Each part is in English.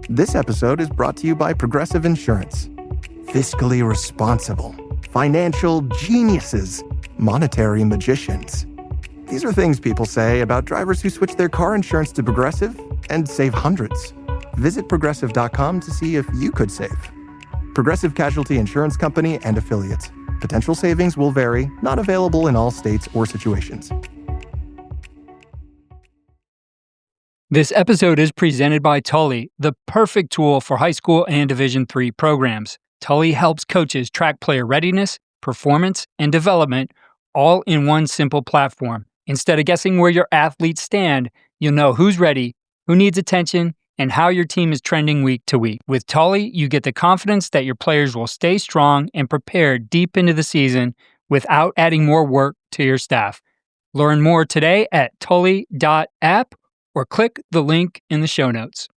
This episode is brought to you by Progressive Insurance. Fiscally responsible, financial geniuses, monetary magicians. These are things people say about drivers who switch their car insurance to Progressive and save hundreds. Visit progressive.com to see if you could save. Progressive Casualty Insurance Company and Affiliates. Potential savings will vary, not available in all states or situations. This episode is presented by Tully, the perfect tool for high school and Division III programs. Tully helps coaches track player readiness, performance, and development all in one simple platform. Instead of guessing where your athletes stand, you'll know who's ready, who needs attention, and how your team is trending week to week. With Tully, you get the confidence that your players will stay strong and prepared deep into the season without adding more work to your staff. Learn more today at tully.app or click the link in the show notes.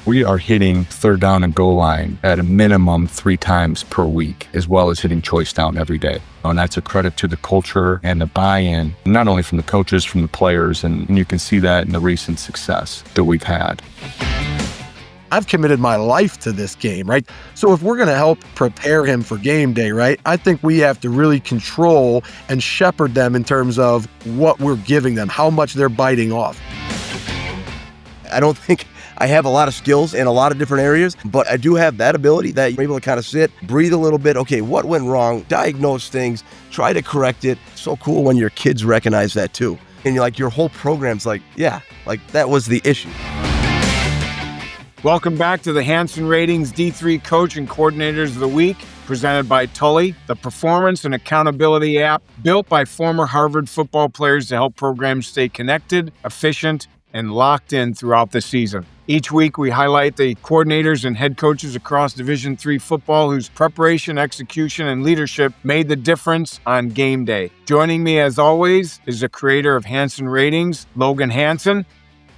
We are hitting third down and goal line at a minimum 3 times per week, as well as hitting choice down every day. And that's a credit to the culture and the buy-in, not only from the coaches, from the players, and you can see that in the recent success that we've had. I've committed my life to this game, right? So if we're going to help prepare him for game day, right, I think we have to really control and shepherd them in terms of what we're giving them, how much they're biting off. I don't think I have a lot of skills in a lot of different areas, but I do have that ability that you're able to kind of sit, breathe a little bit. Okay, what went wrong? Diagnose things, try to correct it. So cool when your kids recognize that too. And you're like, your whole program's like, yeah, like that was the issue. Welcome back to the Hansen Ratings D3 Coach and Coordinators of the Week, presented by Tully, the performance and accountability app built by former Harvard football players to help programs stay connected, efficient, and locked in throughout the season. Each week, we highlight the coordinators and head coaches across Division III football whose preparation, execution, and leadership made the difference on game day. Joining me, as always, is the creator of Hansen Ratings, Logan Hansen.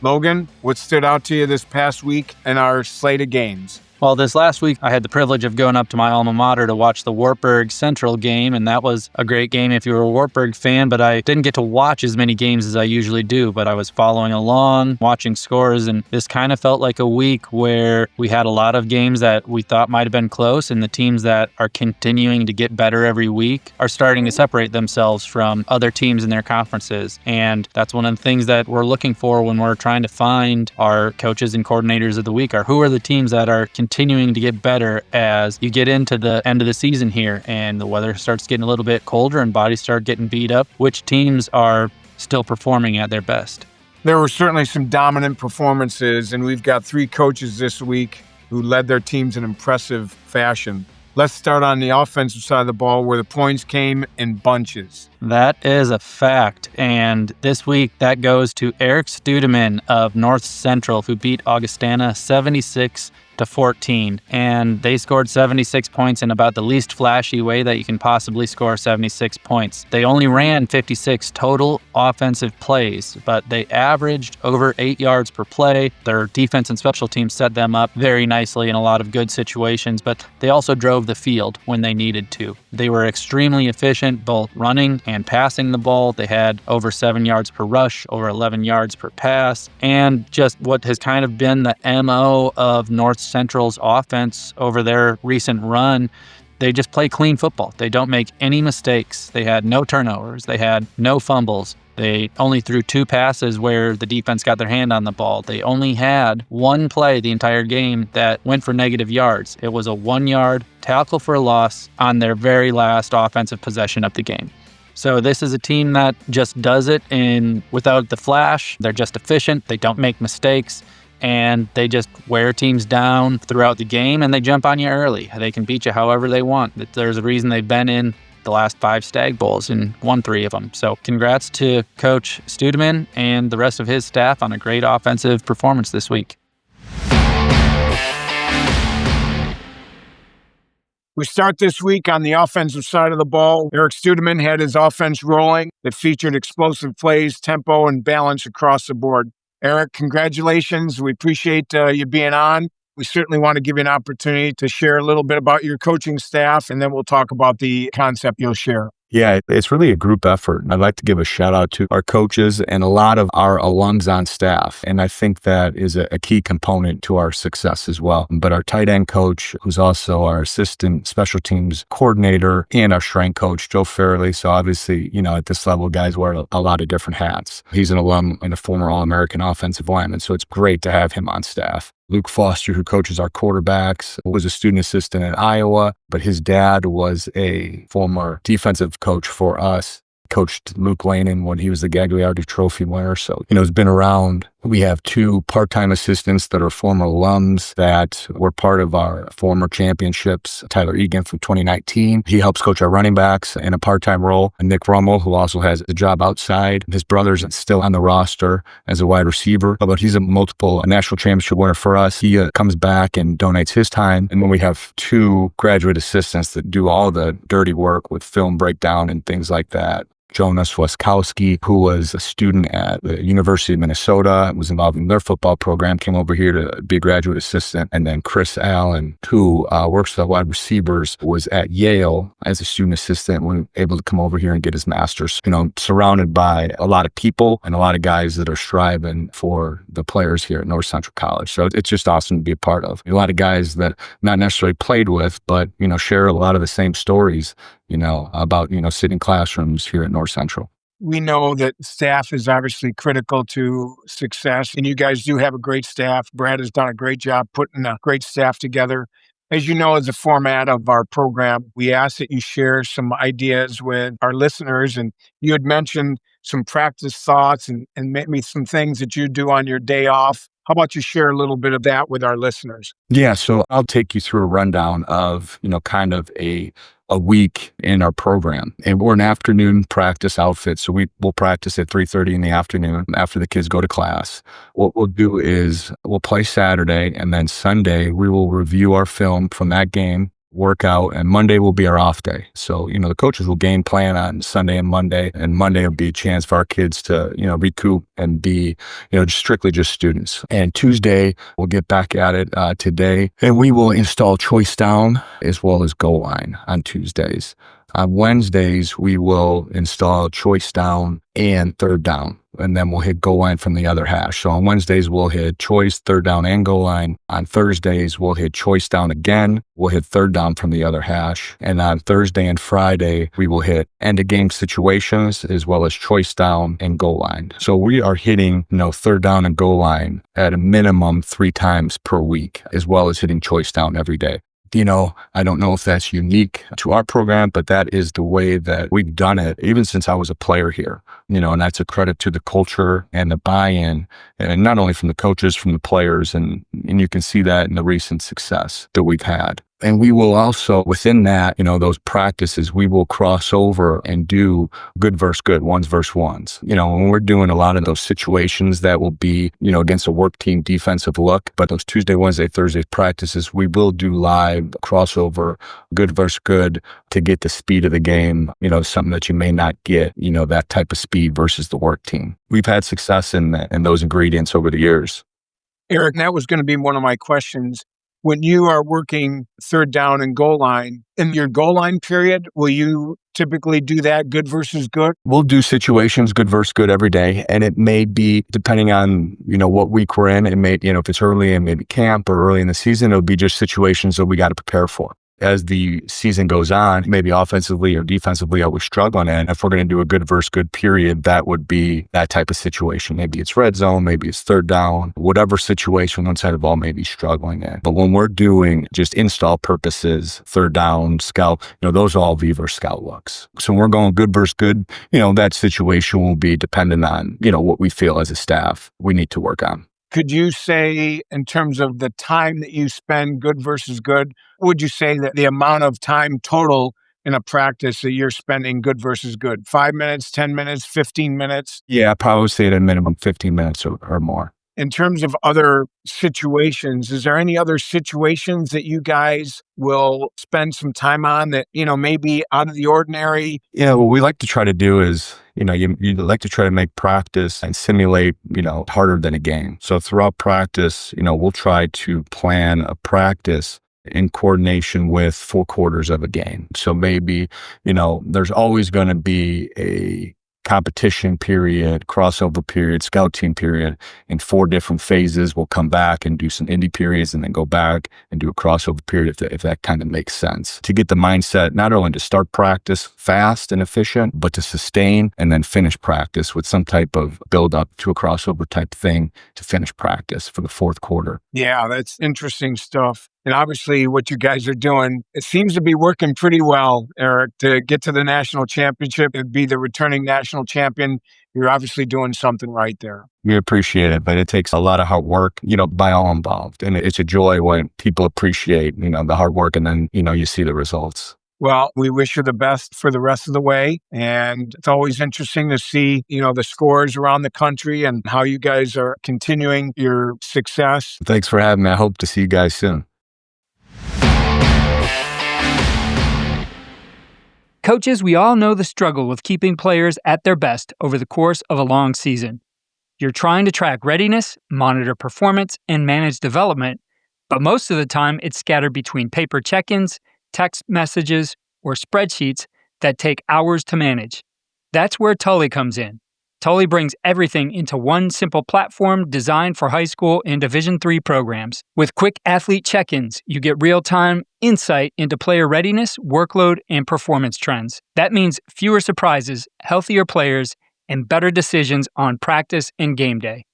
Logan, what stood out to you this past week in our slate of games? Well, this last week, I had the privilege of going up to my alma mater to watch the Wartburg Central game, and that was a great game if you were a Wartburg fan, but I didn't get to watch as many games as I usually do, but I was following along, watching scores, and this kind of felt like a week where we had a lot of games that we thought might have been close, and the teams that are continuing to get better every week are starting to separate themselves from other teams in their conferences, and that's one of the things that we're looking for when we're trying to find our coaches and coordinators of the week, are who are the teams that are continuing to get better as you get into the end of the season here and the weather starts getting a little bit colder and bodies start getting beat up. Which teams are still performing at their best? There were certainly some dominant performances, and we've got 3 coaches this week who led their teams in impressive fashion. Let's start on the offensive side of the ball where the points came in bunches. That is a fact. And this week, that goes to Eric Stuedemann of North Central, who beat Augustana 76-14. And they scored 76 points in about the least flashy way that you can possibly score 76 points. They only ran 56 total offensive plays, but they averaged over 8 yards per play. Their defense and special teams set them up very nicely in a lot of good situations, but they also drove the field when they needed to. They were extremely efficient, both running and passing the ball. They had over 7 yards per rush, over 11 yards per pass, and just what has kind of been the MO of North Central's offense over their recent run. They just play clean football. They don't make any mistakes. They had no turnovers. They had no fumbles. They only threw 2 passes where the defense got their hand on the ball. They only had 1 play the entire game that went for negative yards. It was a 1-yard tackle for a loss on their very last offensive possession of the game. So this is a team that just does it without the flash. They're just efficient. They don't make mistakes. And they just wear teams down throughout the game, and they jump on you early. They can beat you however they want. There's a reason they've been in the last 5 Stag Bowls and won 3 of them. So congrats to Coach Stuedemann and the rest of his staff on a great offensive performance this week. We start this week on the offensive side of the ball. Eric Stuedemann had his offense rolling. It featured explosive plays, tempo, and balance across the board. Eric, congratulations. We appreciate you being on. We certainly want to give you an opportunity to share a little bit about your coaching staff, and then we'll talk about the concept you'll share. Yeah, it's really a group effort. I'd like to give a shout out to our coaches and a lot of our alums on staff. And I think that is a key component to our success as well. But our tight end coach, who's also our assistant special teams coordinator, and our strength coach, Joe Fairley. So obviously, at this level, guys wear a lot of different hats. He's an alum and a former All-American offensive lineman. So it's great to have him on staff. Luke Foster, who coaches our quarterbacks, was a student assistant at Iowa, but his dad was a former defensive coach for us. Coached Luke Lannon when he was the Gagliardi Trophy winner. So, he's been around. We have 2 part-time assistants that are former alums that were part of our former championships. Tyler Egan from 2019. He helps coach our running backs in a part-time role. And Nick Rummel, who also has a job outside. His brother's still on the roster as a wide receiver, but he's a multiple national championship winner for us. He comes back and donates his time. And then we have 2 graduate assistants that do all the dirty work with film breakdown and things like that. Jonas Waskowski, who was a student at the University of Minnesota, was involved in their football program, came over here to be a graduate assistant. And then Chris Allen, who works with the wide receivers, was at Yale as a student assistant, was able to come over here and get his master's. Surrounded by a lot of people and a lot of guys that are striving for the players here at North Central College. So it's just awesome to be a part of. A lot of guys that not necessarily played with, but, share a lot of the same stories, about, sitting classrooms here at North Central. We know that staff is obviously critical to success, and you guys do have a great staff. Brad has done a great job putting a great staff together. As you know, as a format of our program, we ask that you share some ideas with our listeners, and you had mentioned some practice thoughts and maybe some things that you do on your day off. How about you share a little bit of that with our listeners? Yeah, so I'll take you through a rundown of, kind of a week in our program. And we're an afternoon practice outfit. So we'll practice at 3:30 in the afternoon after the kids go to class. What we'll do is we'll play Saturday, and then Sunday we will review our film from that game, work out, and Monday will be our off day. So, the coaches will game plan on Sunday and Monday will be a chance for our kids to, recoup and be, strictly just students. And Tuesday, we'll get back at it today, and we will install choice down as well as goal line on Tuesdays. On Wednesdays, we will install choice down and third down, and then we'll hit goal line from the other hash. So on Wednesdays, we'll hit choice, third down, and goal line. On Thursdays, we'll hit choice down again. We'll hit third down from the other hash. And on Thursday and Friday, we will hit end-of-game situations as well as choice down and goal line. So we are hitting, third down and goal line at a minimum 3 times per week, as well as hitting choice down every day. I don't know if that's unique to our program, but that is the way that we've done it, even since I was a player here, and that's a credit to the culture and the buy-in, and not only from the coaches, from the players, and you can see that in the recent success that we've had. And we will also, within that, those practices, we will cross over and do good versus good, ones versus ones. When we're doing a lot of those situations that will be, against a work team defensive look, but those Tuesday, Wednesday, Thursday practices, we will do live crossover, good versus good, to get the speed of the game, something that you may not get, that type of speed versus the work team. We've had success in those ingredients over the years. Eric, that was going to be one of my questions. When you are working third down and goal line, in your goal line period, will you typically do that good versus good? We'll do situations good versus good every day. And it may be, depending on, what week we're in, it may, if it's early in maybe camp or early in the season, it'll be just situations that we got to prepare for. As the season goes on, maybe offensively or defensively, I was struggling. And if we're going to do a good versus good period, that would be that type of situation. Maybe it's red zone, maybe it's third down, whatever situation one side of the ball may be struggling in. But when we're doing just install purposes, third down, scout, those are all V versus scout looks. So when we're going good versus good, that situation will be dependent on, what we feel as a staff we need to work on. Could you say, in terms of the time that you spend good versus good, would you say that the amount of time total in a practice that you're spending good versus good? 5 minutes, 10 minutes, 15 minutes? Yeah, I probably say at a minimum 15 minutes or more. in terms of other situations, is there any other situations that you guys will spend some time on that, may be out of the ordinary? Yeah, what we like to try to do is, you like to try to make practice and simulate, harder than a game. So throughout practice, we'll try to plan a practice in coordination with 4 quarters of a game. So maybe, there's always going to be a competition period, crossover period, scout team period in 4 different phases. We'll come back and do some indie periods and then go back and do a crossover period if that kind of makes sense. To get the mindset, not only to start practice fast and efficient, but to sustain and then finish practice with some type of build up to a crossover type thing to finish practice for the 4th quarter. Yeah, that's interesting stuff. And obviously what you guys are doing, it seems to be working pretty well, Eric, to get to the national championship and be the returning national champion. You're obviously doing something right there. We appreciate it, but it takes a lot of hard work, by all involved. And it's a joy when people appreciate, the hard work and then, you see the results. Well, we wish you the best for the rest of the way. And it's always interesting to see, the scores around the country and how you guys are continuing your success. Thanks for having me. I hope to see you guys soon. Coaches, we all know the struggle with keeping players at their best over the course of a long season. You're trying to track readiness, monitor performance, and manage development, but most of the time it's scattered between paper check-ins, text messages, or spreadsheets that take hours to manage. That's where Tully comes in. Tully brings everything into one simple platform designed for high school and Division III programs. With quick athlete check-ins, you get real-time insight into player readiness, workload, and performance trends. That means fewer surprises, healthier players, and better decisions on practice and game day.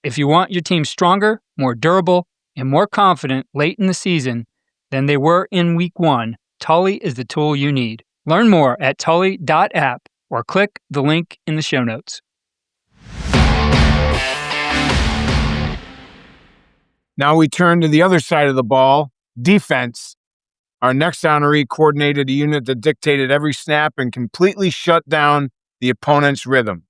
If you want your team stronger, more durable, and more confident late in the season than they were in Week 1, Tully is the tool you need. Learn more at tully.app or click the link in the show notes. Now we turn to the other side of the ball, defense. Our next honoree coordinated a unit that dictated every snap and completely shut down the opponent's rhythm.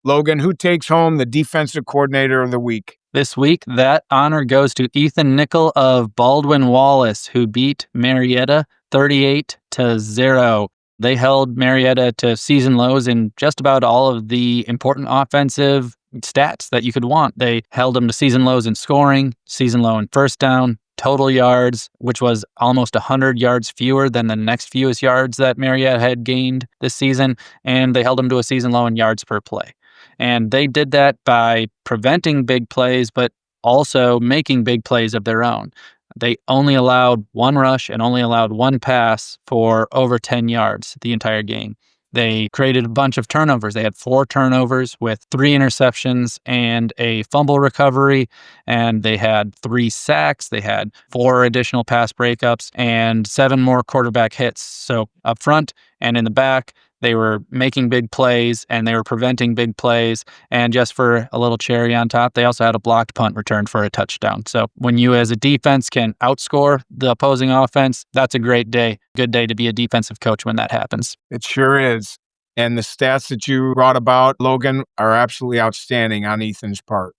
Logan, who takes home the defensive coordinator of the week? This week, that honor goes to Ethan Nichol of Baldwin Wallace, who beat Marietta 38-0. They held Marietta to season lows in just about all of the important offensive stats that you could want. They held them to season lows in scoring, season low in first down, total yards, which was almost 100 yards fewer than the next fewest yards that Marietta had gained this season, and they held them to a season low in yards per play. And they did that by preventing big plays, but also making big plays of their own. They only allowed 1 rush and only allowed 1 pass for over 10 yards the entire game. They created a bunch of turnovers. They had 4 turnovers with 3 interceptions and a fumble recovery, and they had 3 sacks. They had 4 additional pass breakups and 7 more quarterback hits. So up front and in the back, they were making big plays and they were preventing big plays. And just for a little cherry on top, they also had a blocked punt return for a touchdown. So when you as a defense can outscore the opposing offense, that's a great day. Good day to be a defensive coach when that happens. It sure is. And the stats that you brought about, Logan, are absolutely outstanding on Ethan's part.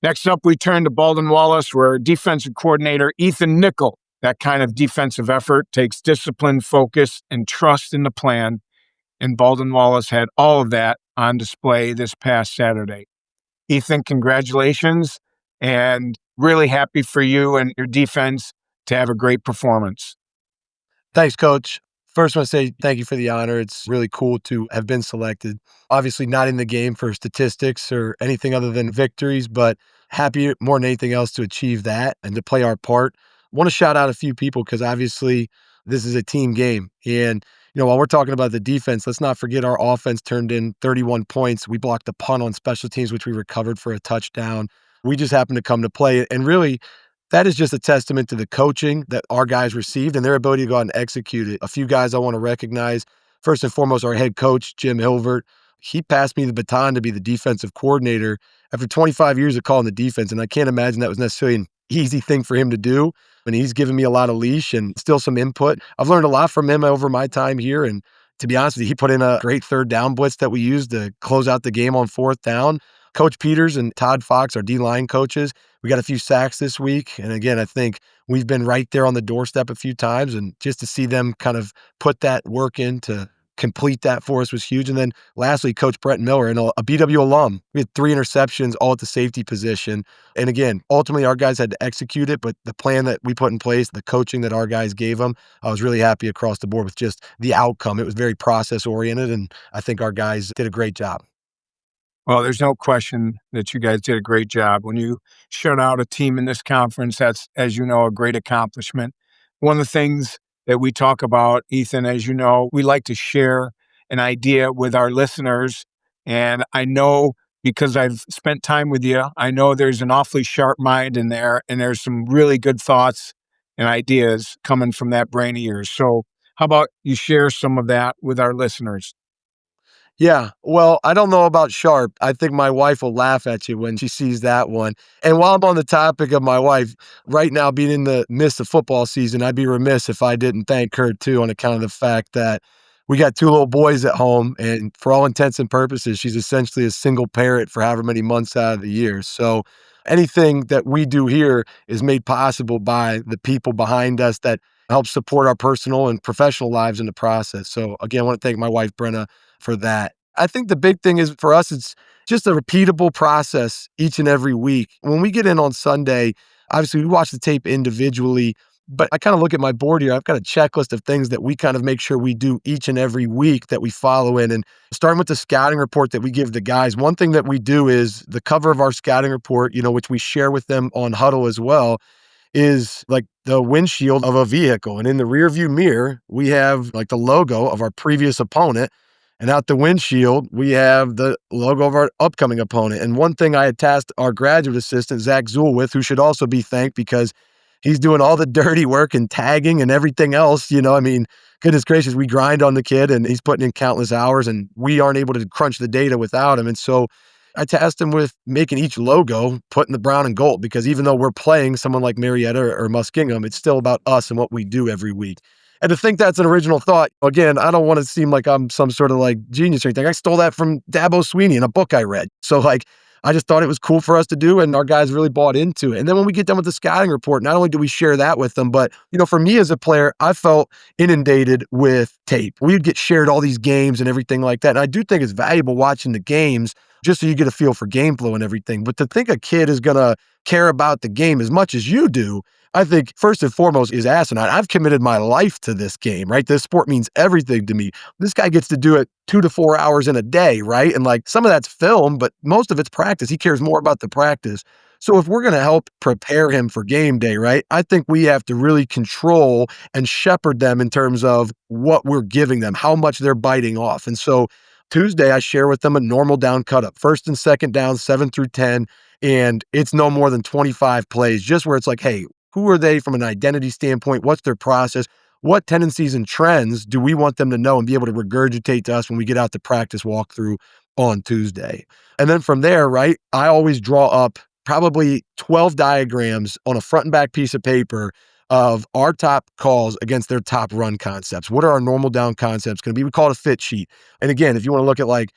Next up, we turn to Baldwin Wallace, where defensive coordinator Ethan Nichol. That kind of defensive effort takes discipline, focus, and trust in the plan. And Baldwin Wallace had all of that on display this past Saturday. Ethan, congratulations, and really happy for you and your defense to have a great performance. Thanks, Coach. First, I want to say thank you for the honor. It's really cool to have been selected. Obviously not in the game for statistics or anything other than victories, but happy more than anything else to achieve that and to play our part. I want to shout out a few people because obviously this is a team game. And, while we're talking about the defense, let's not forget our offense turned in 31 points. We blocked a punt on special teams, which we recovered for a touchdown. We just happened to come to play. And really, that is just a testament to the coaching that our guys received and their ability to go out and execute it. A few guys I want to recognize. First and foremost, our head coach, Jim Hilvert. He passed me the baton to be the defensive coordinator after 25 years of calling the defense, and I can't imagine that was necessarily an easy thing for him to do. And he's given me a lot of leash and still some input. I've learned a lot from him over my time here, and To be honest with you, he put in a great third down blitz that we used to close out the game on fourth down. Coach Peters and Todd Fox, our D-line coaches, we got a few sacks this week. And again, I think we've been right there on the doorstep a few times. And just to see them kind of put that work in to complete that for us was huge. And then lastly, Coach Brett Miller, and a BW alum. We had 3 interceptions, all at the safety position. And again, ultimately, our guys had to execute it, but the plan that we put in place, the coaching that our guys gave them, I was really happy across the board with just the outcome. It was very process-oriented, and I think our guys did a great job. Well, there's no question that you guys did a great job. When you shut out a team in this conference, that's, as you know, a great accomplishment. One of the things that we talk about, Ethan, as you know, we like to share an idea with our listeners. And I know, because I've spent time with you, I know there's an awfully sharp mind in there, and there's some really good thoughts and ideas coming from that brain of yours. So how about you share some of that with our listeners? Yeah, well, I don't know about sharp. I think my wife will laugh at you when she sees that one. And while I'm on the topic of my wife, right now being in the midst of football season, I'd be remiss if I didn't thank her too, on account of the fact that we got 2 little boys at home, and for all intents and purposes, she's essentially a single parent for however many months out of the year. So anything that we do here is made possible by the people behind us that help support our personal and professional lives in the process. So again, I want to thank my wife, Brenna, for that. I think the big thing is for us, it's just a repeatable process each and every week. When we get in on Sunday, obviously we watch the tape individually, but I kind of look at my board here. I've got a checklist of things that we kind of make sure we do each and every week that we follow in. And starting with the scouting report that we give the guys, one thing that we do is the cover of our scouting report, which we share with them on Huddle as well, is like the windshield of a vehicle. And in the rearview mirror, we have like the logo of our previous opponent. And out the windshield, we have the logo of our upcoming opponent. And one thing I had tasked our graduate assistant, Zach Zool, with, who should also be thanked because he's doing all the dirty work and tagging and everything else. Goodness gracious, we grind on the kid and he's putting in countless hours, and we aren't able to crunch the data without him. And so I tasked him with making each logo put in the brown and gold, because even though we're playing someone like Marietta or Muskingum, it's still about us and what we do every week. And to think that's an original thought, again, I don't want to seem like I'm some sort of like genius or anything. I stole that from Dabo Sweeney in a book I read. So I just thought it was cool for us to do, and our guys really bought into it. And then when we get done with the scouting report, not only do we share that with them, but, for me as a player, I felt inundated with tape. We'd get shared all these games and everything like that. And I do think it's valuable watching the games just so you get a feel for game flow and everything. But to think a kid is going to care about the game as much as you do, I think first and foremost is asinine. I've committed my life to this game, right? This sport means everything to me. This guy gets to do it 2 to 4 hours in a day, right? And some of that's film, but most of it's practice. He cares more about the practice. So if we're going to help prepare him for game day, right, I think we have to really control and shepherd them in terms of what we're giving them, how much they're biting off. And so Tuesday, I share with them a normal down cut up, first and second down, 7 through 10. And it's no more than 25 plays, just where it's like, hey, who are they from an identity standpoint? What's their process? What tendencies and trends do we want them to know and be able to regurgitate to us when we get out to practice walkthrough on Tuesday? And then from there, right, I always draw up probably 12 diagrams on a front and back piece of paper of our top calls against their top run concepts. What are our normal down concepts going to be? We call it a fit sheet. And again, if you want to look at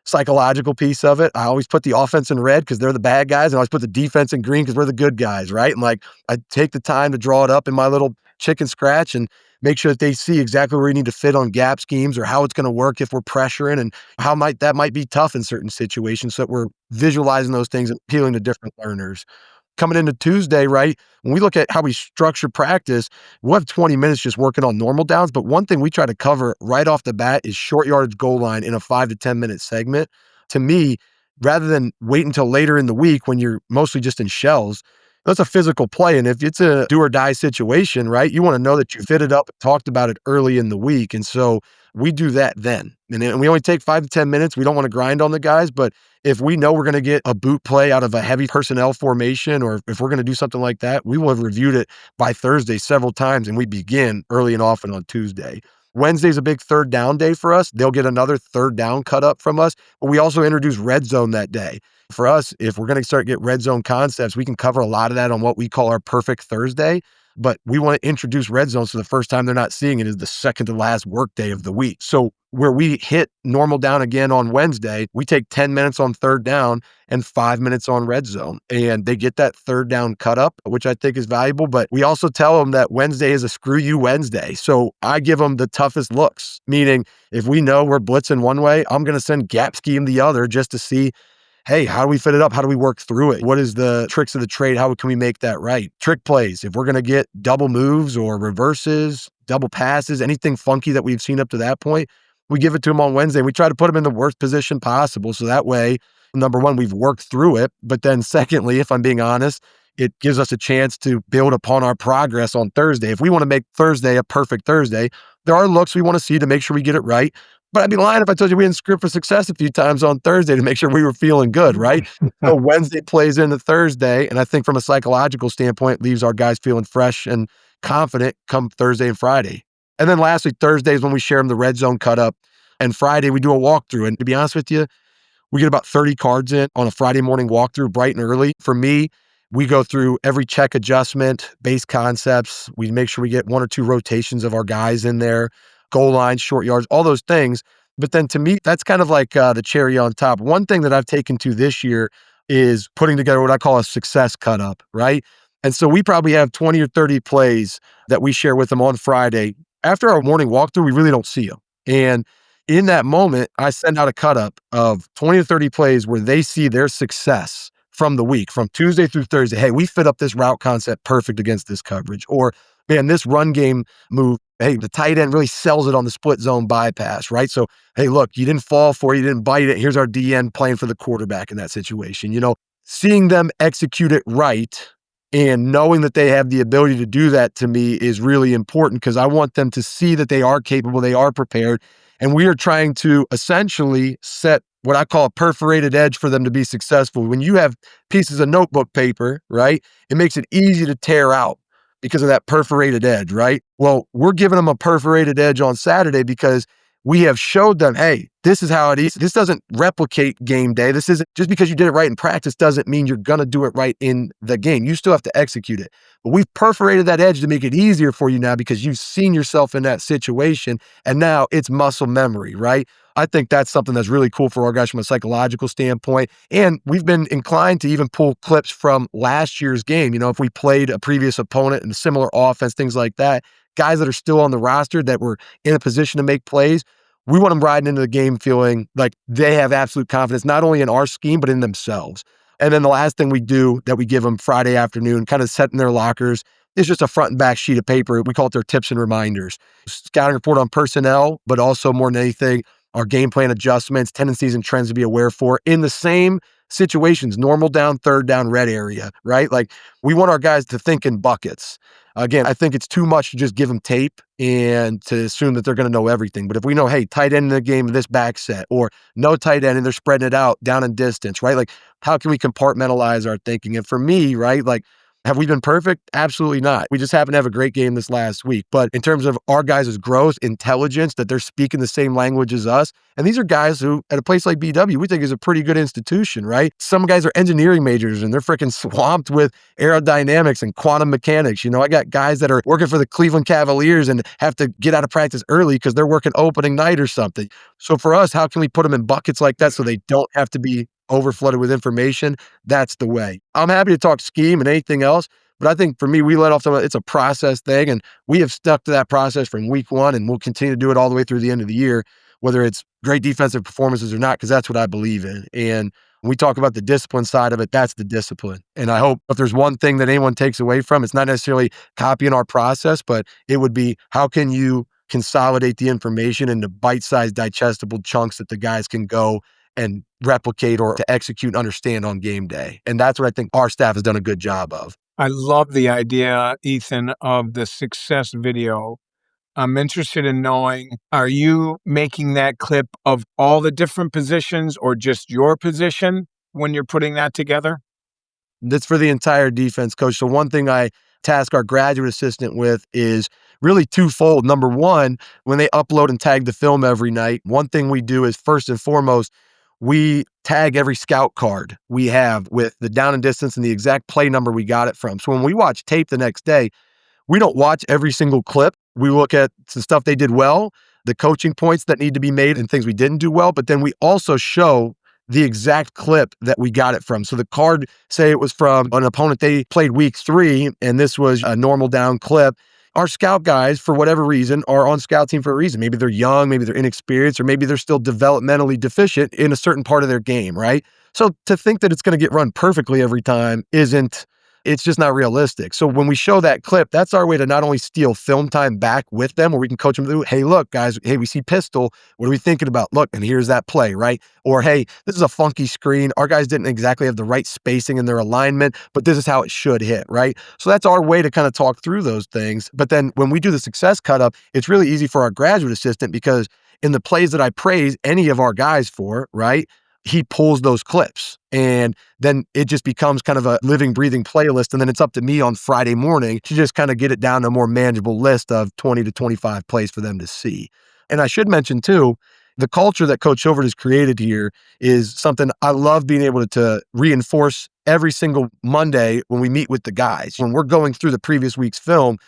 psychological piece of it, I always put the offense in red because they're the bad guys, and I always put the defense in green because we're the good guys, right? And I take the time to draw it up in my little chicken scratch and make sure that they see exactly where we need to fit on gap schemes or how it's going to work if we're pressuring, and how that might be tough in certain situations, so that we're visualizing those things and appealing to different learners. Coming into Tuesday, right, when we look at how we structure practice, we'll have 20 minutes just working on normal downs. But one thing we try to cover right off the bat is short yardage goal line in a 5 to 10 minute segment. To me, rather than wait until later in the week when you're mostly just in shells, that's a physical play. And if it's a do or die situation, right, you want to know that you fit it up and talked about it early in the week. And so we do that then. And we only take 5 to 10 minutes. We don't want to grind on the guys, but if we know we're going to get a boot play out of a heavy personnel formation, or if we're going to do something like that, we will have reviewed it by Thursday several times, and we begin early and often on Tuesday. Wednesday's a big third down day for us. They'll get another third down cut up from us, but we also introduce red zone that day. For us, if we're going to start get red zone concepts, we can cover a lot of that on what we call our perfect Thursday. but we want to introduce red zone. So the first time they're not seeing it is the second to last work day of the week. So where we hit normal down again on Wednesday, we take 10 minutes on third down and 5 minutes on red zone. And they get that third down cut up, which I think is valuable. But we also tell them that Wednesday is a screw you Wednesday. So I give them the toughest looks, meaning if we know we're blitzing one way, I'm going to send gap scheme the other just to see, hey, how do we fit it up? How do we work through it? What is the tricks of the trade? How can we make that right? Trick plays. If we're going to get double moves or reverses, double passes, anything funky that we've seen up to that point, we give it to them on Wednesday. We try to put them in the worst position possible. So that way, number one, we've worked through it. But then secondly, if I'm being honest, it gives us a chance to build upon our progress on Thursday. If we want to make Thursday a perfect Thursday, there are looks we want to see to make sure we get it right. But I'd be lying if I told you we didn't script for success a few times on Thursday to make sure we were feeling good, right? So Wednesday plays into Thursday, and I think from a psychological standpoint, leaves our guys feeling fresh and confident come Thursday and Friday. And then lastly, Thursday is when we share them the red zone cut up, and Friday we do a walkthrough. And to be honest with you, we get about 30 cards in on a Friday morning walkthrough bright and early. For me, we go through every check adjustment, base concepts. We make sure we get 1 or 2 rotations of our guys in there, goal line, short yards, all those things. But then to me, that's kind of like the cherry on top. One thing that I've taken to this year is putting together what I call a success cut up, right? And so we probably have 20 or 30 plays that we share with them on Friday. After our morning walkthrough, we really don't see them. And in that moment, I send out a cut up of 20 to 30 plays where they see their success from the week, from Tuesday through Thursday. Hey, we fit up this route concept perfect against this coverage. Or, man, this run game move, hey, the tight end really sells it on the split zone bypass, right? So, hey, look, you didn't fall for it, you didn't bite it. Here's our DN playing for the quarterback in that situation. Seeing them execute it right and knowing that they have the ability to do that to me is really important because I want them to see that they are capable, they are prepared. And we are trying to essentially set what I call a perforated edge for them to be successful. When you have pieces of notebook paper, right, it makes it easy to tear out because of that perforated edge, right? Well, we're giving them a perforated edge on Saturday because we have showed them, hey, this is how it is. This doesn't replicate game day. This isn't just because you did it right in practice doesn't mean you're going to do it right in the game. You still have to execute it. But we've perforated that edge to make it easier for you now because you've seen yourself in that situation and now it's muscle memory, right? I think that's something that's really cool for our guys from a psychological standpoint. And we've been inclined to even pull clips from last year's game. If we played a previous opponent and a similar offense, things like that, guys that are still on the roster that were in a position to make plays, we want them riding into the game feeling like they have absolute confidence, not only in our scheme, but in themselves. And then the last thing we do that we give them Friday afternoon, kind of set in their lockers, is just a front and back sheet of paper. We call it their tips and reminders. Scouting report on personnel, but also more than anything, our game plan adjustments, tendencies and trends to be aware for in the same situations, normal down, third down, red area, right? Like we want our guys to think in buckets. Again, I think it's too much to just give them tape and to assume that they're going to know everything. But if we know, hey, tight end in the game, this back set, or no tight end and they're spreading it out down in distance, right? Like how can we compartmentalize our thinking? And for me, right, like have we been perfect? Absolutely not. We just happen to have a great game this last week. But in terms of our guys' growth, intelligence, that they're speaking the same language as us. And these are guys who, at a place like BW, we think is a pretty good institution, right? Some guys are engineering majors and they're freaking swamped with aerodynamics and quantum mechanics. I got guys that are working for the Cleveland Cavaliers and have to get out of practice early because they're working opening night or something. So for us, how can we put them in buckets like that so they don't have to be overflooded with information? That's the way. I'm happy to talk scheme and anything else, but I think for me, we let off it's a process thing, and we have stuck to that process from week one, and we'll continue to do it all the way through the end of the year, whether it's great defensive performances or not, because that's what I believe in. And when we talk about the discipline side of it, that's the discipline. And I hope if there's one thing that anyone takes away from, it's not necessarily copying our process, but it would be how can you consolidate the information into bite-sized digestible chunks that the guys can go and replicate or to execute and understand on game day. And that's what I think our staff has done a good job of. I love the idea, Ethan, of the success video. I'm interested in knowing, are you making that clip of all the different positions or just your position when you're putting that together? That's for the entire defense, coach. So one thing I task our graduate assistant with is really twofold. Number one, when they upload and tag the film every night, one thing we do is first and foremost, we tag every scout card we have with the down and distance and the exact play number we got it from. So when we watch tape the next day, we don't watch every single clip. We look at the stuff they did well, the coaching points that need to be made and things we didn't do well, but then we also show the exact clip that we got it from. So the card, say it was from an opponent they played week 3, and this was a normal down clip. Our scout guys, for whatever reason, are on scout team for a reason. Maybe they're young, maybe they're inexperienced, or maybe they're still developmentally deficient in a certain part of their game, right? So to think that it's going to get run perfectly every time it's just not realistic. So when we show that clip, that's our way to not only steal film time back with them, where we can coach them through, hey, look, guys, hey, we see pistol. What are we thinking about? Look, and here's that play, right? Or, hey, this is a funky screen. Our guys didn't exactly have the right spacing in their alignment, but this is how it should hit, right? So that's our way to kind of talk through those things. But then when we do the success cut up, it's really easy for our graduate assistant, because in the plays that I praise any of our guys for, right, he pulls those clips, and then it just becomes kind of a living, breathing playlist. And then it's up to me on Friday morning to just kind of get it down to a more manageable list of 20 to 25 plays for them to see. And I should mention too, the culture that Coach Silvert has created here is something I love being able to reinforce every single Monday when we meet with the guys. When we're going through the previous week's film,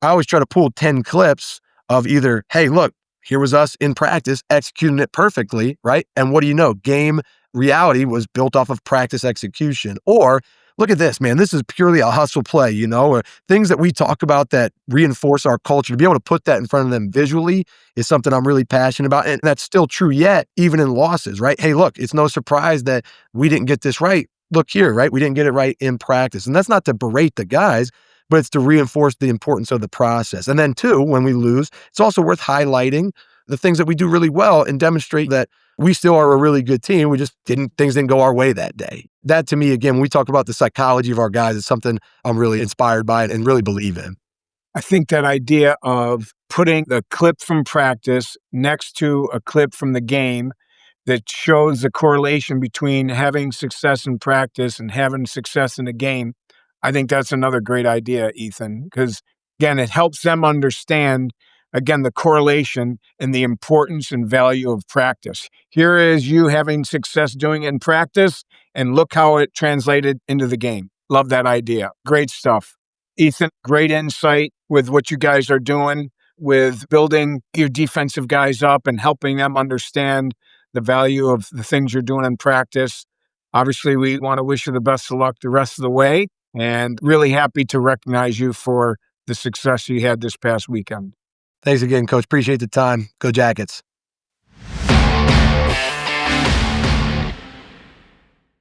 I always try to pull 10 clips of either, hey, look, here was us in practice executing it perfectly, right? And what do you know? Game reality was built off of practice execution. Or look at this, man, this is purely a hustle play, or things that we talk about that reinforce our culture. To be able to put that in front of them visually is something I'm really passionate about. And that's still true yet, even in losses, right? Hey, look, it's no surprise that we didn't get this right. Look here, right? We didn't get it right in practice. And that's not to berate the guys, but it's to reinforce the importance of the process. And then too, when we lose, it's also worth highlighting the things that we do really well and demonstrate that we still are a really good team. Things didn't go our way that day. That to me, again, when we talk about the psychology of our guys, it's something I'm really inspired by and really believe in. I think that idea of putting the clip from practice next to a clip from the game that shows the correlation between having success in practice and having success in the game, I think that's another great idea, Ethan, because, again, it helps them understand, again, the correlation and the importance and value of practice. Here is you having success doing it in practice, and look how it translated into the game. Love that idea. Great stuff. Ethan, great insight with what you guys are doing with building your defensive guys up and helping them understand the value of the things you're doing in practice. Obviously, we want to wish you the best of luck the rest of the way, and really happy to recognize you for the success you had this past weekend. Thanks again, Coach. Appreciate the time. Go Jackets.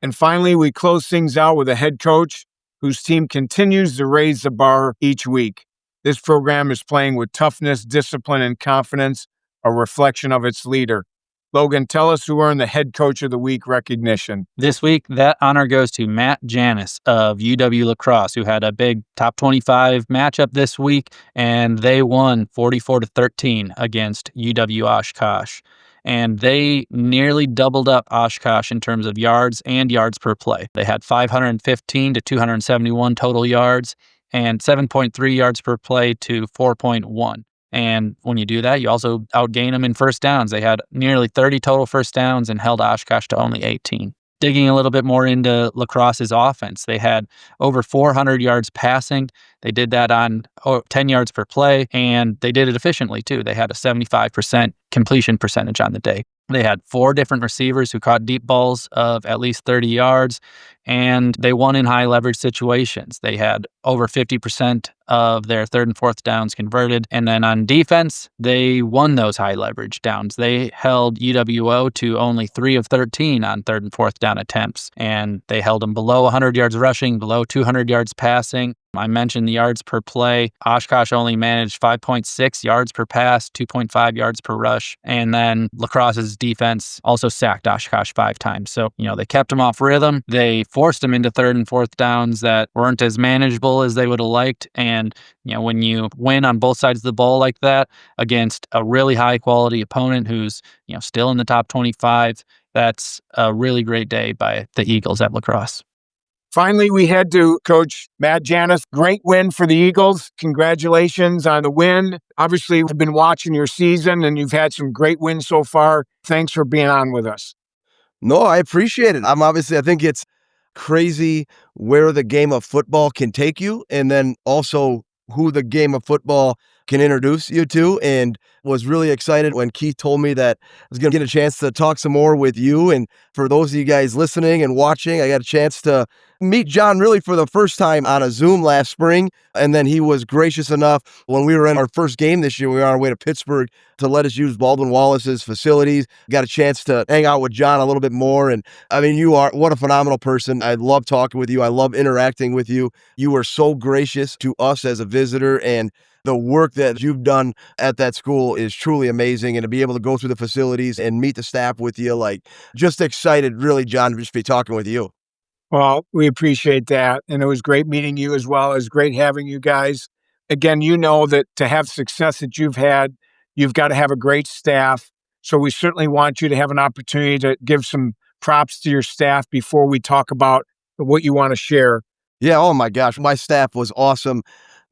And finally, we close things out with a head coach whose team continues to raise the bar each week. This program is playing with toughness, discipline, and confidence, a reflection of its leader. Logan, tell us who earned the Head Coach of the Week recognition. This week, that honor goes to Matt Janus of UW-La Crosse, who had a big top 25 matchup this week, and they won 44-13 against UW-Oshkosh. And they nearly doubled up Oshkosh in terms of yards and yards per play. They had 515 to 271 total yards and 7.3 yards per play to 4.1. And when you do that, you also outgain them in first downs. They had nearly 30 total first downs and held Oshkosh to only 18. Digging a little bit more into La Crosse's offense, they had over 400 yards passing. They did that on 10 yards per play, and they did it efficiently too. They had a 75% completion percentage on the day. They had 4 different receivers who caught deep balls of at least 30 yards, and they won in high leverage situations. They had over 50% of their third and fourth downs converted. And then on defense, they won those high leverage downs. They held UWO to only 3 of 13 on third and fourth down attempts, and they held them below 100 yards rushing, below 200 yards passing. I mentioned the yards per play. Oshkosh only managed 5.6 yards per pass, 2.5 yards per rush. And then La Crosse's defense also sacked Oshkosh 5 times. So, they kept them off rhythm. They forced them into third and fourth downs that weren't as manageable as they would have liked. And, when you win on both sides of the ball like that against a really high quality opponent who's, still in the top 25, that's a really great day by the Eagles at La Crosse. Finally, we head to Coach Matt Janus. Great win for the Eagles. Congratulations on the win. Obviously, we've been watching your season, and you've had some great wins so far. Thanks for being on with us. No, I appreciate it. I think it's crazy where the game of football can take you, and then also who the game of football can introduce you to, and was really excited when Keith told me that I was going to get a chance to talk some more with you. And for those of you guys listening and watching, I got a chance to meet John really for the first time on a Zoom last spring. And then he was gracious enough when we were in our first game this year, we were on our way to Pittsburgh, to let us use Baldwin Wallace's facilities. Got a chance to hang out with John a little bit more. And I mean, what a phenomenal person. I love talking with you. I love interacting with you. You were so gracious to us as a visitor, and the work that you've done at that school is truly amazing. And to be able to go through the facilities and meet the staff with you, like, just excited, really, John, to just be talking with you. Well, we appreciate that. And it was great meeting you as well. It was great having you guys. Again, you know that to have success that you've had, you've got to have a great staff. So we certainly want you to have an opportunity to give some props to your staff before we talk about what you want to share. Yeah, oh my gosh, my staff was awesome.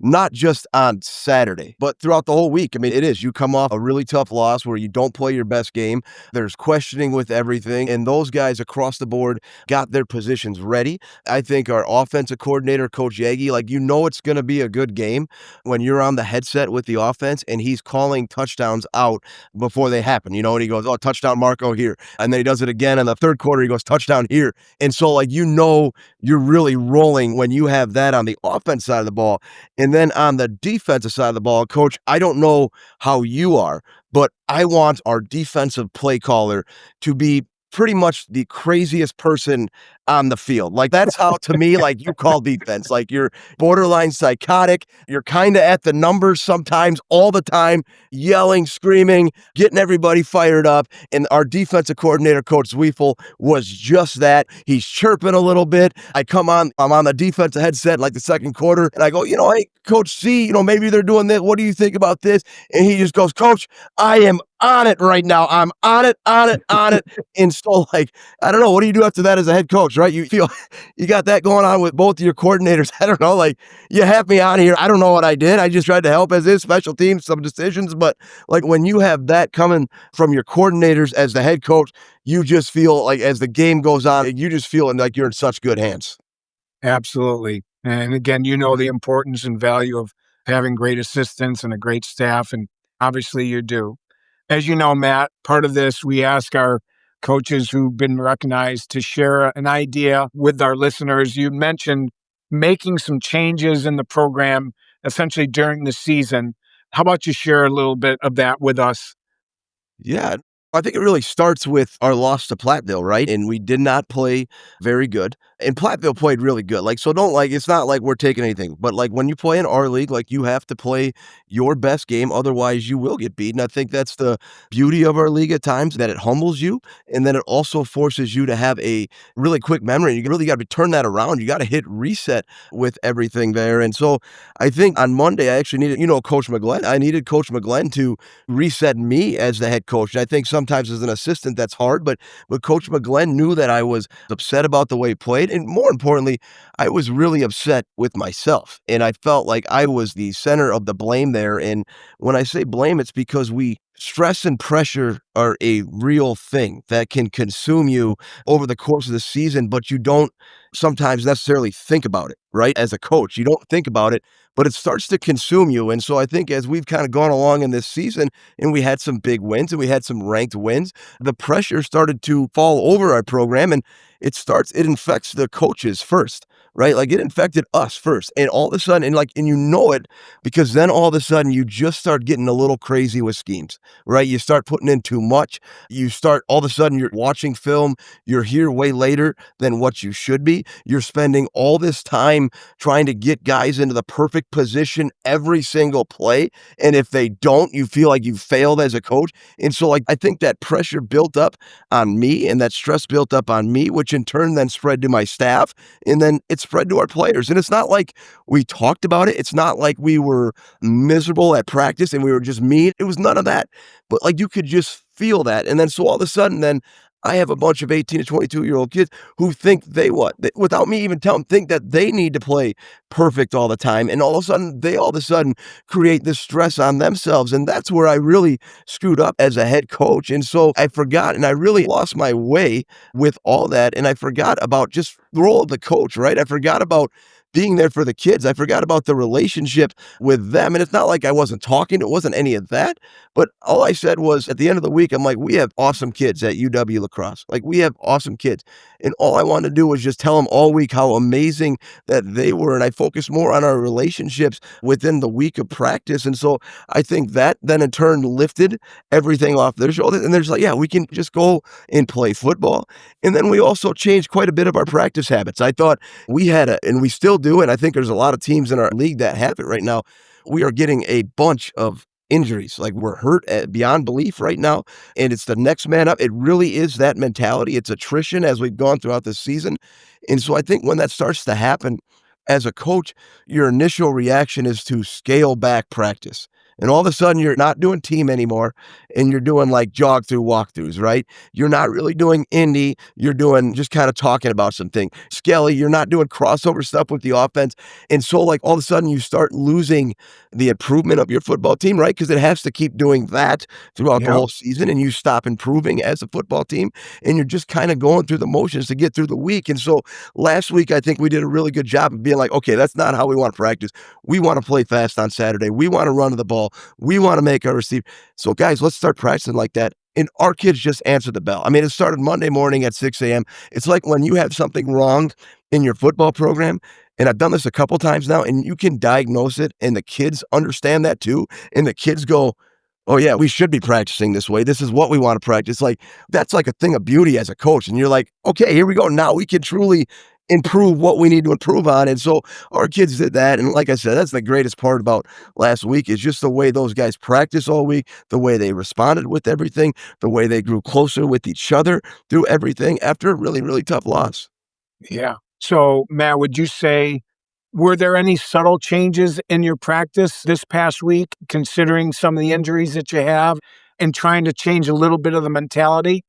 Not just on Saturday, but throughout the whole week. I mean, it is. You come off a really tough loss where you don't play your best game. There's questioning with everything. And those guys across the board got their positions ready. I think our offensive coordinator, Coach Yagi, like, it's going to be a good game when you're on the headset with the offense and he's calling touchdowns out before they happen, and he goes, oh, touchdown Marco here. And then he does it again in the third quarter. He goes, touchdown here. And so, like, you're really rolling when you have that on the offense side of the ball. And then on the defensive side of the ball, Coach, I don't know how you are, but I want our defensive play caller to be pretty much the craziest person on the field. Like, that's how, to me, like, you call defense. Like, you're borderline psychotic. You're kind of at the numbers sometimes, all the time, yelling, screaming, getting everybody fired up. And our defensive coordinator, Coach Zweifel, was just that. He's chirping a little bit. I'm on the defensive headset like the second quarter, and I go, hey, Coach C, maybe they're doing this. What do you think about this? And he just goes, Coach, I am on it right now. I'm on it. And so, like, I don't know. What do you do after that as a head coach, right? You feel you got that going on with both your coordinators. I don't know. Like, you have me on here. I don't know what I did. I just tried to help as is, special teams, some decisions. But, like, when you have that coming from your coordinators as the head coach, you just feel like as the game goes on, you just feel like you're in such good hands. Absolutely. And again, the importance and value of having great assistants and a great staff. And obviously you do. As you know, Matt, part of this, we ask our coaches who've been recognized to share an idea with our listeners. You mentioned making some changes in the program, essentially during the season. How about you share a little bit of that with us? Yeah. I think it really starts with our loss to Platteville, right? And we did not play very good. And Platteville played really good. Like, so it's not like we're taking anything, but like when you play in our league, like, you have to play your best game. Otherwise you will get beaten. I think that's the beauty of our league at times, that it humbles you. And then it also forces you to have a really quick memory. You really got to turn that around. You got to hit reset with everything there. And so I think on Monday, I actually needed, Coach McGlenn. I needed Coach McGlenn to reset me as the head coach. And I think sometimes as an assistant, that's hard, but Coach McGlenn knew that I was upset about the way he played. And more importantly, I was really upset with myself. And I felt like I was the center of the blame there. And when I say blame, it's because stress and pressure are a real thing that can consume you over the course of the season, but you don't sometimes necessarily think about it, right? As a coach, you don't think about it, but it starts to consume you. And so I think as we've kind of gone along in this season and we had some big wins and we had some ranked wins, the pressure started to fall over our program, and it infects the coaches first, right? Like, it infected us first. And all of a sudden, and it, because then all of a sudden you just start getting a little crazy with schemes, right? You start putting in too much. All of a sudden you're watching film. You're here way later than what you should be. You're spending all this time trying to get guys into the perfect position every single play. And if they don't, you feel like you failed as a coach. And so, like, I think that pressure built up on me and that stress built up on me, which in turn then spread to my staff. And then it spread to our players. And it's not like we talked about it. It's not like we were miserable at practice and we were just mean. It was none of that. But, like, you could just feel that. And then so all of a sudden, then I have a bunch of 18 to 22-year-old kids who think without me even telling them, think that they need to play perfect all the time. And all of a sudden create this stress on themselves. And that's where I really screwed up as a head coach. And so I forgot, and I really lost my way with all that. And I forgot about just the role of the coach, right? I forgot about being there for the kids. I forgot about the relationship with them. And it's not like I wasn't talking. It wasn't any of that. But all I said was at the end of the week, I'm like, we have awesome kids at UW La Crosse. Like, we have awesome kids. And all I wanted to do was just tell them all week how amazing that they were. And I focused more on our relationships within the week of practice. And so I think that then in turn lifted everything off their shoulders. And they're just like, yeah, we can just go and play football. And then we also changed quite a bit of our practice habits. I thought we had and we still do, and I think there's a lot of teams in our league that have it right now. We are getting a bunch of injuries. Like, we're hurt beyond belief right now, and it's the next man up. It really is that mentality. It's attrition as we've gone throughout this season. And so I think when that starts to happen, as a coach, your initial reaction is to scale back practice. And all of a sudden, you're not doing team anymore, and you're doing like jog through walkthroughs, right? You're not really doing indie. You're doing just kind of talking about something. Skelly, you're not doing crossover stuff with the offense. And so, like, all of a sudden, you start losing the improvement of your football team, right? Because it has to keep doing that throughout the whole season, and you stop improving as a football team, and you're just kind of going through the motions to get through the week. And so last week, I think we did a really good job of being like, okay, that's not how we want to practice. We want to play fast on Saturday. We want to run to the ball. We want to make our receive. So guys, let's start practicing like that. And our kids just answered the bell. I mean, it started Monday morning at 6 a.m. It's like when you have something wrong in your football program, and I've done this a couple times now, and you can diagnose it, and the kids understand that too. And the kids go, oh yeah, we should be practicing this way. This is what we want to practice. Like, that's like a thing of beauty as a coach. And you're like, okay, here we go. Now we can truly improve what we need to improve on. And so our kids did that. And like I said, that's the greatest part about last week is just the way those guys practiced all week, the way they responded with everything, the way they grew closer with each other through everything after a really, really tough loss. Yeah. So, Matt, would you say, were there any subtle changes in your practice this past week, considering some of the injuries that you have and trying to change a little bit of the mentality?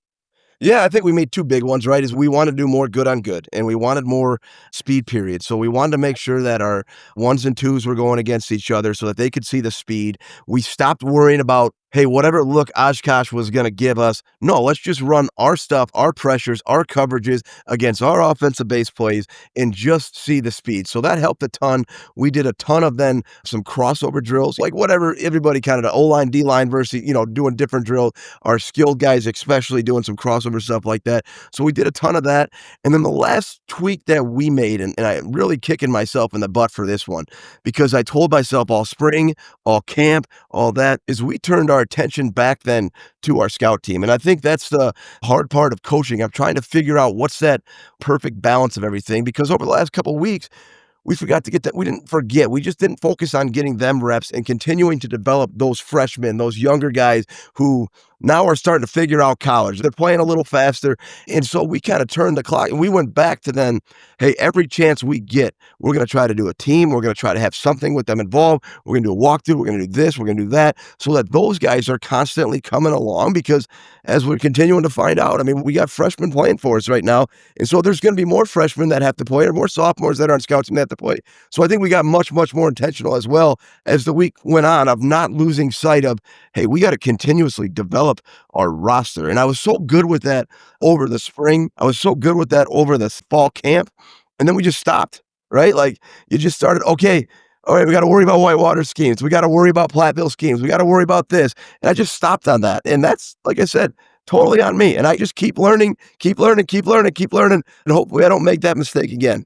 Yeah, I think we made two big ones, right? Is we wanted to do more good on good, and we wanted more speed periods. So we wanted to make sure that our ones and twos were going against each other so that they could see the speed. We stopped worrying about, hey, whatever look Oshkosh was going to give us. No, let's just run our stuff, our pressures, our coverages against our offensive base plays and just see the speed. So that helped a ton. We did a ton of then some crossover drills, like whatever everybody kind of the O-line, D-line versus, doing different drills. Our skilled guys especially doing some crossover stuff like that. So we did a ton of that. And then the last tweak that we made, and I'm really kicking myself in the butt for this one, because I told myself all spring, all camp, all that, is we turned our attention back then to our scout team. And I think that's the hard part of coaching. I'm trying to figure out what's that perfect balance of everything, because over the last couple of weeks, we forgot to get that. We didn't forget. We just didn't focus on getting them reps and continuing to develop those freshmen, those younger guys who now are starting to figure out college. They're playing a little faster. And so we kind of turned the clock and we went back to then, hey, every chance we get, we're going to try to do a team. We're going to try to have something with them involved. We're going to do a walkthrough. We're going to do this. We're going to do that, so that those guys are constantly coming along, because as we're continuing to find out, I mean, we got freshmen playing for us right now. And so there's going to be more freshmen that have to play, or more sophomores that aren't scouts and have to play. So I think we got much, much more intentional as well as the week went on of not losing sight of, hey, we got to continuously develop our roster. And I was so good with that over the spring. I was so good with that over the fall camp. And then we just stopped, right? Like, you just started, okay, all right, we got to worry about Whitewater schemes. We got to worry about Platteville schemes. We got to worry about this. And I just stopped on that. And that's, like I said, totally on me. And I just keep learning, and hopefully I don't make that mistake again.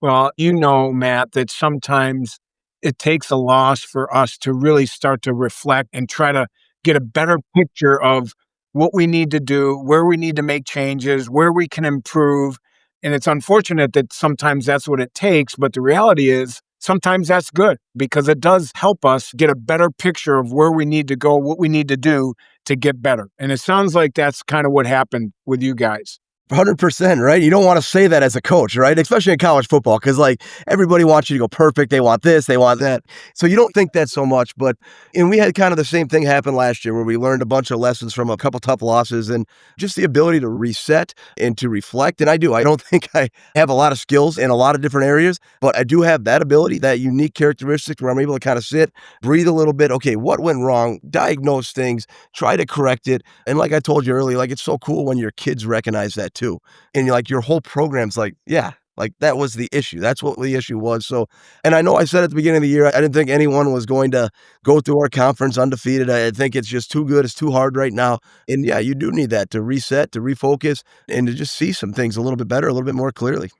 Well, Matt, that sometimes it takes a loss for us to really start to reflect and try to get a better picture of what we need to do, where we need to make changes, where we can improve. And it's unfortunate that sometimes that's what it takes. But the reality is sometimes that's good, because it does help us get a better picture of where we need to go, what we need to do to get better. And it sounds like that's kind of what happened with you guys. 100%, right? You don't want to say that as a coach, right? Especially in college football, because like everybody wants you to go perfect. They want this, they want that. So you don't think that so much. And we had kind of the same thing happen last year, where we learned a bunch of lessons from a couple tough losses, and just the ability to reset and to reflect. And I do. I don't think I have a lot of skills in a lot of different areas, but I do have that ability, that unique characteristic where I'm able to kind of sit, breathe a little bit. Okay, what went wrong? Diagnose things, try to correct it. And like I told you earlier, like, it's so cool when your kids recognize that too. And you're like, your whole program's like, yeah, Like, that was the issue. That's what the issue was. So, and I know I said at the beginning of the year, I didn't think anyone was going to go through our conference undefeated. I think it's just too good. It's too hard right now. And yeah, you do need that to reset, to refocus, and to just see some things a little bit better, a little bit more clearly.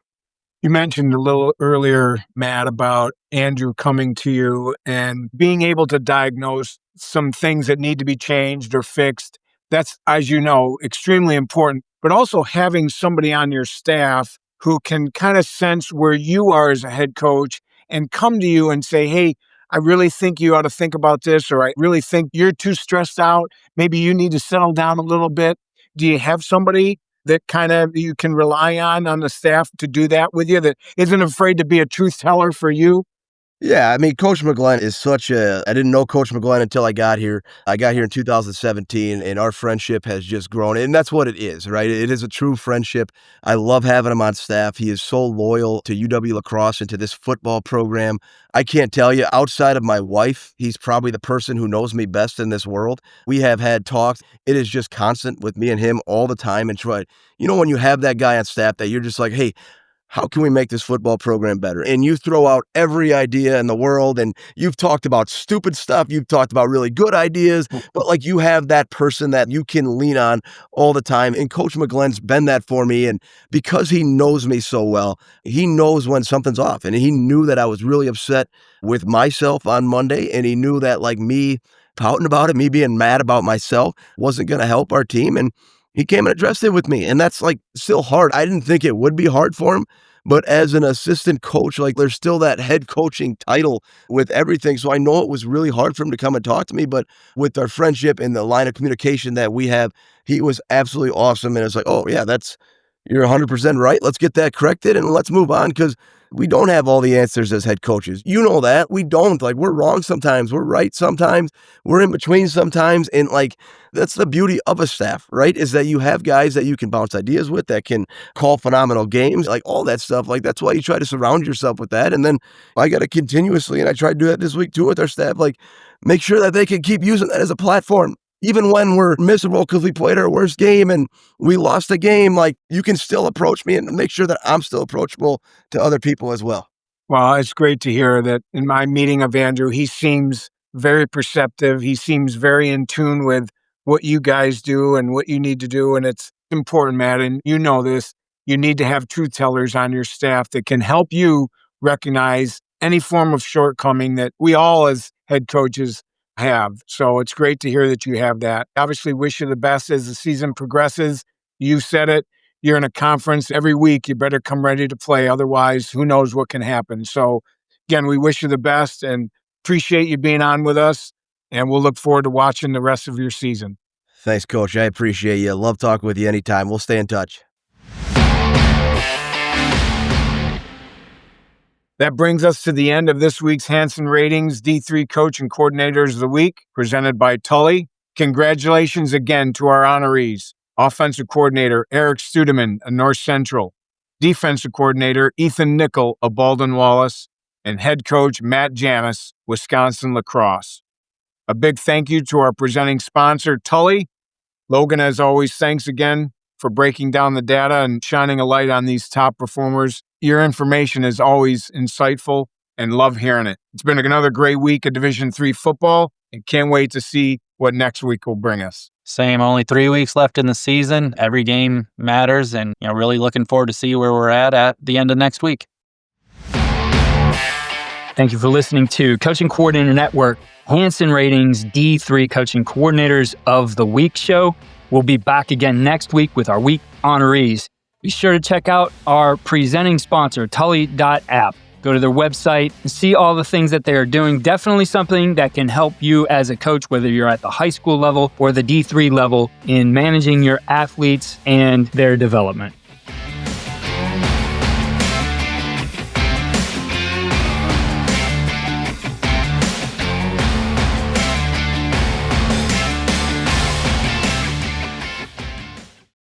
You mentioned a little earlier, Matt, about Andrew coming to you and being able to diagnose some things that need to be changed or fixed. That's, as you know, extremely important, but also having somebody on your staff who can kind of sense where you are as a head coach and come to you and say, hey, I really think you ought to think about this, or I really think you're too stressed out. Maybe you need to settle down a little bit. Do you have somebody that kind of you can rely on the staff to do that with you, that isn't afraid to be a truth teller for you? Yeah, I mean, Coach McGlenn is I didn't know Coach McGlenn until I got here. I got here in 2017, and our friendship has just grown. And that's what it is, right? It is a true friendship. I love having him on staff. He is so loyal to UW La Crosse and to this football program. I can't tell you, outside of my wife, he's probably the person who knows me best in this world. We have had talks. It is just constant with me and him all the time. And when you have that guy on staff that you're just like, hey, how can we make this football program better? And you throw out every idea in the world, and you've talked about stupid stuff. You've talked about really good ideas, but like, you have that person that you can lean on all the time. And Coach McGlenn's been that for me. And because he knows me so well, he knows when something's off. And he knew that I was really upset with myself on Monday. And he knew that, like, me pouting about it, me being mad about myself wasn't going to help our team. And he came and addressed it with me. And that's, like, still hard. I didn't think it would be hard for him, but as an assistant coach, like, there's still that head coaching title with everything. So I know it was really hard for him to come and talk to me, but with our friendship and the line of communication that we have, he was absolutely awesome. And it's like, oh yeah, you're 100% right. Let's get that corrected and let's move on, because we don't have all the answers as head coaches. You know that. We don't. Like, we're wrong sometimes. We're right sometimes. We're in between sometimes. And, like, that's the beauty of a staff, right? Is that you have guys that you can bounce ideas with, that can call phenomenal games, like all that stuff. Like, that's why you try to surround yourself with that. And then I got to continuously, and I tried to do that this week too with our staff, like, make sure that they can keep using that as a platform. Even when we're miserable because we played our worst game and we lost a game, like, you can still approach me and make sure that I'm still approachable to other people as well. Well, it's great to hear that. In my meeting of Andrew, he seems very perceptive. He seems very in tune with what you guys do and what you need to do. And it's important, Matt, and you know this, you need to have truth tellers on your staff that can help you recognize any form of shortcoming that we all as head coaches have. So it's great to hear that you have that. Obviously, wish you the best as the season progresses. You said it. You're in a conference every week. You better come ready to play. Otherwise, who knows what can happen. So again, we wish you the best and appreciate you being on with us. And we'll look forward to watching the rest of your season. Thanks, Coach. I appreciate you. Love talking with you anytime. We'll stay in touch. That brings us to the end of this week's Hansen Ratings D3 Coach and Coordinators of the Week, presented by Tully. Congratulations again to our honorees. Offensive Coordinator Eric Stuedemann of North Central, Defensive Coordinator Ethan Nichol of Baldwin Wallace, and Head Coach Matt Janus, Wisconsin La Crosse. A big thank you to our presenting sponsor, Tully. Logan, as always, thanks again for breaking down the data and shining a light on these top performers. Your information is always insightful and love hearing it. It's been another great week of Division III football and can't wait to see what next week will bring us. Same, only 3 weeks left in the season. Every game matters, and really looking forward to see where we're at the end of next week. Thank you for listening to Coaching Coordinator Network, Hansen Ratings D3 Coaching Coordinators of the Week show. We'll be back again next week with our week honorees. Be sure to check out our presenting sponsor, Tully.app. Go to their website and see all the things that they are doing. Definitely something that can help you as a coach, whether you're at the high school level or the D3 level, in managing your athletes and their development.